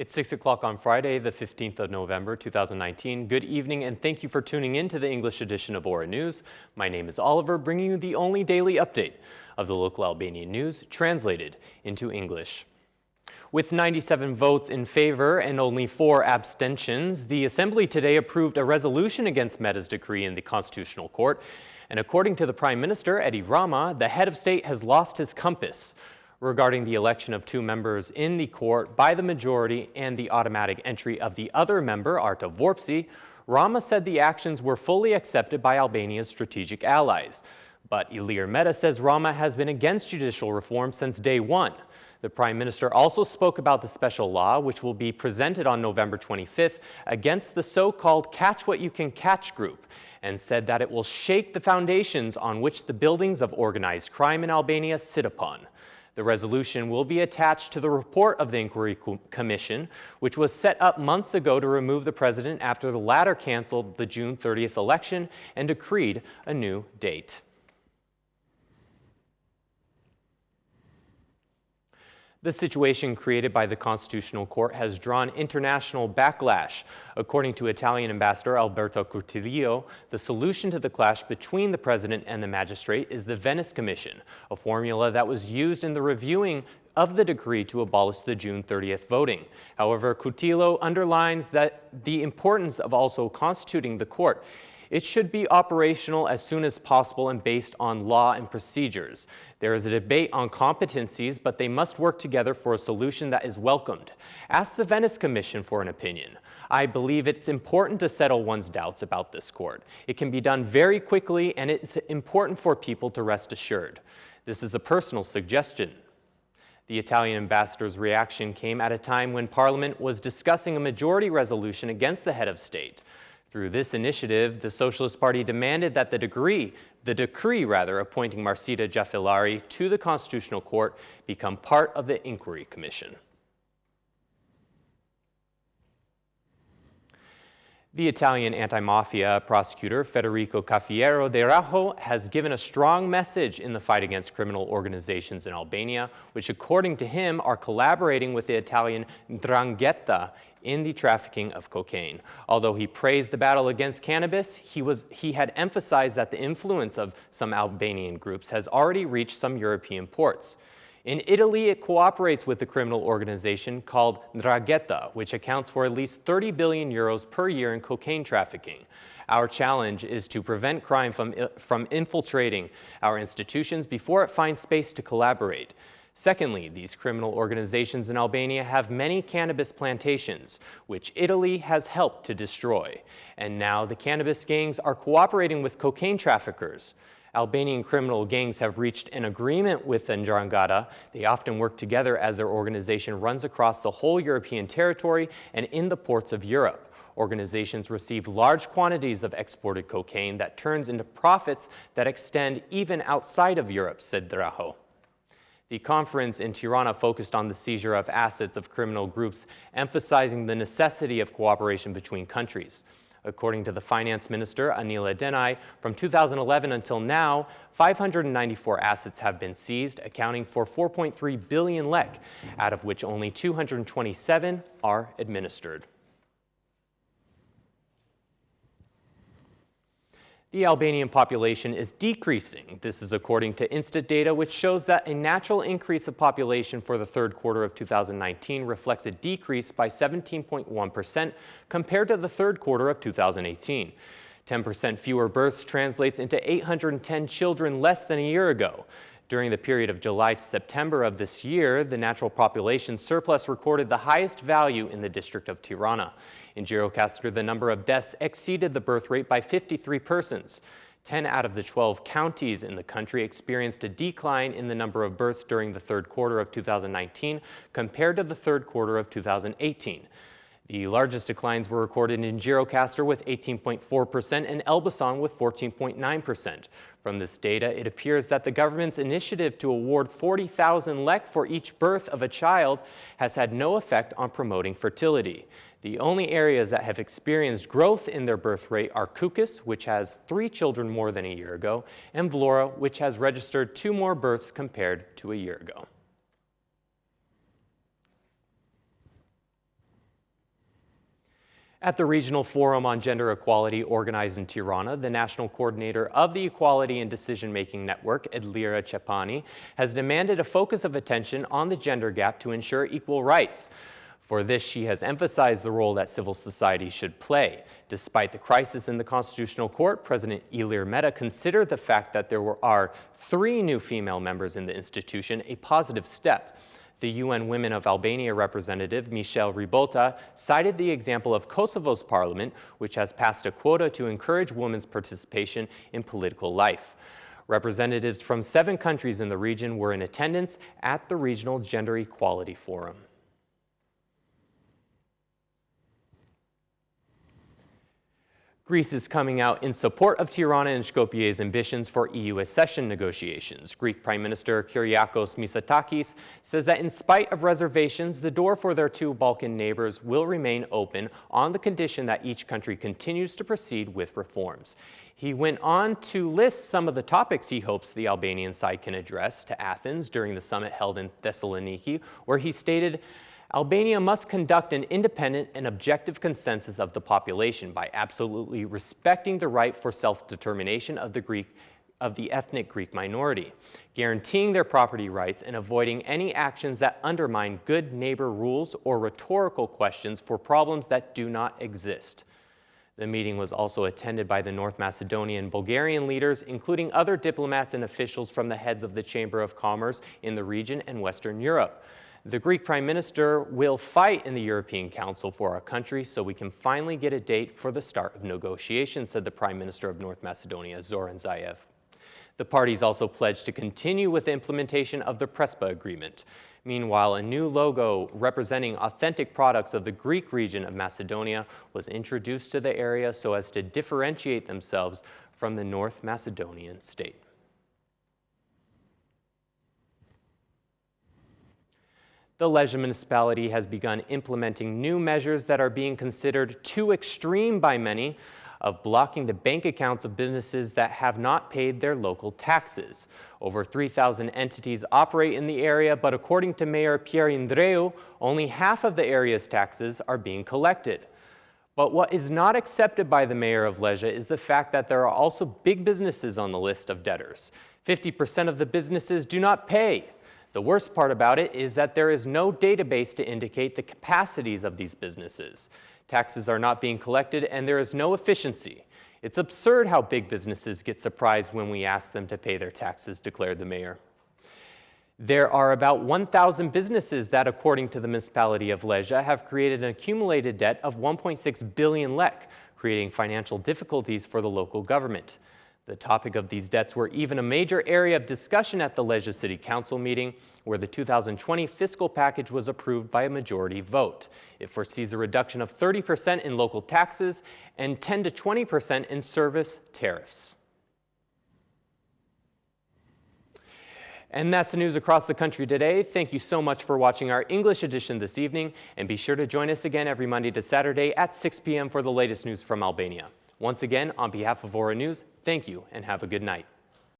It's 6 o'clock on Friday, the 15th of November, 2019. Good evening, and thank you for tuning in to the English edition of Ora News. My name is Oliver, bringing you the only daily update of the local Albanian news translated into English. With 97 votes in favor and only 4 abstentions, the Assembly today approved a resolution against Meta's decree in the Constitutional Court. And according to the Prime Minister, Edi Rama, the head of state has lost his compass regarding the election of 2 members in the court by the majority and the automatic entry of the other member, Arta Vorpsi. Rama said the actions were fully accepted by Albania's strategic allies. But Ilir Meta says Rama has been against judicial reform since day one. The Prime Minister also spoke about the special law, which will be presented on November 25th, against the so-called Catch What You Can Catch group, and said that it will shake the foundations on which the buildings of organized crime in Albania sit upon. The resolution will be attached to the report of the Inquiry Commission, which was set up months ago to remove the president after the latter canceled the June 30th election and decreed a new date. The situation created by the Constitutional Court has drawn international backlash. According to Italian Ambassador Alberto Curtillo, the solution to the clash between the president and the magistrate is the Venice Commission, a formula that was used in the reviewing of the decree to abolish the June 30th voting. However, Curtillo underlines that the importance of also constituting the court. It should be operational as soon as possible and based on law and procedures. There is a debate on competencies, but they must work together for a solution that is welcomed. Ask the Venice Commission for an opinion. I believe it's important to settle one's doubts about this court. It can be done very quickly, and it's important for people to rest assured. This is a personal suggestion. The Italian ambassador's reaction came at a time when Parliament was discussing a majority resolution against the head of state. Through this initiative, the Socialist Party demanded that the decree appointing Marcita Giafellari to the Constitutional Court become part of the Inquiry Commission. The Italian anti-mafia prosecutor Federico Cafiero de Rajo has given a strong message in the fight against criminal organizations in Albania, which according to him are collaborating with the Italian 'Ndrangheta in the trafficking of cocaine. Although he praised the battle against cannabis, he had emphasized that the influence of some Albanian groups has already reached some European ports. In Italy, it cooperates with the criminal organization called 'Ndrangheta, which accounts for at least 30 billion euros per year in cocaine trafficking. Our challenge is to prevent crime from infiltrating our institutions before it finds space to collaborate. Secondly, these criminal organizations in Albania have many cannabis plantations, which Italy has helped to destroy. And now the cannabis gangs are cooperating with cocaine traffickers. Albanian criminal gangs have reached an agreement with the 'Ndrangheta. They often work together as their organization runs across the whole European territory and in the ports of Europe. Organizations receive large quantities of exported cocaine that turns into profits that extend even outside of Europe, said Draho. The conference in Tirana focused on the seizure of assets of criminal groups, emphasizing the necessity of cooperation between countries. According to the finance minister, Anila Denai, from 2011 until now, 594 assets have been seized, accounting for 4.3 billion lek, out of which only 227 are administered. The Albanian population is decreasing. This is according to Instat data, which shows that a natural increase of population for the third quarter of 2019 reflects a decrease by 17.1% compared to the third quarter of 2018. 10% fewer births translates into 810 children less than a year ago. During the period of July to September of this year, the natural population surplus recorded the highest value in the district of Tirana. In Gjirokastër, the number of deaths exceeded the birth rate by 53 persons. 10 out of the 12 counties in the country experienced a decline in the number of births during the third quarter of 2019 compared to the third quarter of 2018. The largest declines were recorded in Gjirokastër with 18.4% and Elbasan with 14.9%. From this data, it appears that the government's initiative to award 40,000 lek for each birth of a child has had no effect on promoting fertility. The only areas that have experienced growth in their birth rate are Kukës, which has 3 children more than a year ago, and Vlora, which has registered 2 more births compared to a year ago. At the Regional Forum on Gender Equality organized in Tirana, the national coordinator of the Equality and Decision-Making Network, Edlira Chepani, has demanded a focus of attention on the gender gap to ensure equal rights. For this, she has emphasized the role that civil society should play. Despite the crisis in the Constitutional Court, President Ilir Meta considered the fact that there are 3 new female members in the institution a positive step. The UN Women of Albania representative, Michelle Ribota, cited the example of Kosovo's parliament, which has passed a quota to encourage women's participation in political life. Representatives from 7 countries in the region were in attendance at the Regional Gender Equality Forum. Greece is coming out in support of Tirana and Skopje's ambitions for EU accession negotiations. Greek Prime Minister Kyriakos Mitsotakis says that in spite of reservations, the door for their 2 Balkan neighbors will remain open on the condition that each country continues to proceed with reforms. He went on to list some of the topics he hopes the Albanian side can address to Athens during the summit held in Thessaloniki, where he stated, Albania must conduct an independent and objective consensus of the population by absolutely respecting the right for self-determination of the ethnic Greek minority, guaranteeing their property rights and avoiding any actions that undermine good neighbor rules or rhetorical questions for problems that do not exist. The meeting was also attended by the North Macedonian and Bulgarian leaders, including other diplomats and officials from the heads of the Chamber of Commerce in the region and Western Europe. The Greek Prime Minister will fight in the European Council for our country so we can finally get a date for the start of negotiations, said the Prime Minister of North Macedonia, Zoran Zaev. The parties also pledged to continue with the implementation of the Prespa Agreement. Meanwhile, a new logo representing authentic products of the Greek region of Macedonia was introduced to the area so as to differentiate themselves from the North Macedonian state. The Lezhë municipality has begun implementing new measures that are being considered too extreme by many, of blocking the bank accounts of businesses that have not paid their local taxes. Over 3,000 entities operate in the area, but according to Mayor Pierre Indreu, only half of the area's taxes are being collected. But what is not accepted by the mayor of Lezhë is the fact that there are also big businesses on the list of debtors. 50% of the businesses do not pay. The worst part about it is that there is no database to indicate the capacities of these businesses. Taxes are not being collected and there is no efficiency. It's absurd how big businesses get surprised when we ask them to pay their taxes, declared the mayor. There are about 1,000 businesses that, according to the municipality of Lezhë, have created an accumulated debt of 1.6 billion lek, creating financial difficulties for the local government. The topic of these debts were even a major area of discussion at the Lezhë City Council meeting, where the 2020 fiscal package was approved by a majority vote. It foresees a reduction of 30% in local taxes and 10 to 20% in service tariffs. And that's the news across the country today. Thank you so much for watching our English edition this evening, and be sure to join us again every Monday to Saturday at 6 p.m. for the latest news from Albania. Once again, on behalf of Ora News, thank you and have a good night.